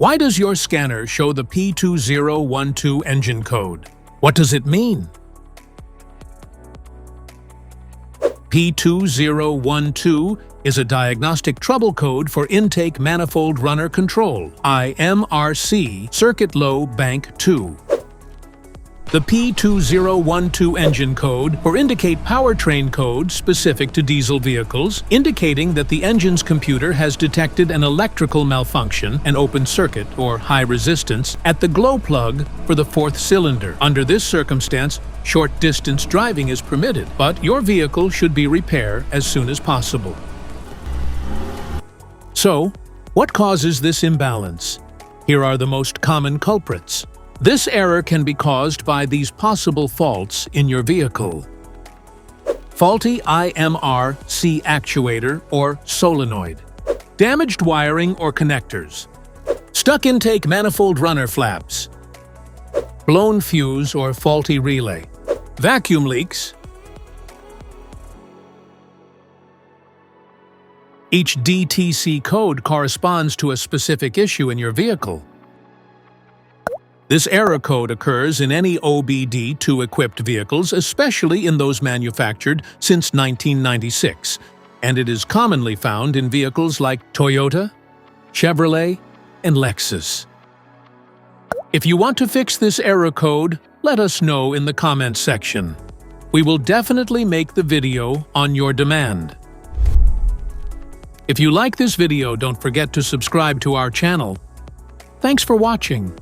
Why does your scanner show the P2012 engine code? What does it mean? P2012 is a diagnostic trouble code for Intake Manifold Runner Control, IMRC, Circuit Low Bank 2. The P2012 engine code will indicate powertrain code specific to diesel vehicles, indicating that the engine's computer has detected an electrical malfunction, an open circuit or high resistance, at the glow plug for the fourth cylinder. Under this circumstance, short-distance driving is permitted, but your vehicle should be repaired as soon as possible. So, what causes this imbalance? Here are the most common culprits. This error can be caused by these possible faults in your vehicle. Faulty IMRC actuator or solenoid. Damaged wiring or connectors. Stuck intake manifold runner flaps. Blown fuse or faulty relay. Vacuum leaks. Each DTC code corresponds to a specific issue in your vehicle. This error code occurs in any OBD2 equipped vehicles, especially in those manufactured since 1996, and it is commonly found in vehicles like Toyota, Chevrolet, and Lexus. If you want to fix this error code, let us know in the comments section. We will definitely make the video on your demand. If you like this video, don't forget to subscribe to our channel. Thanks for watching.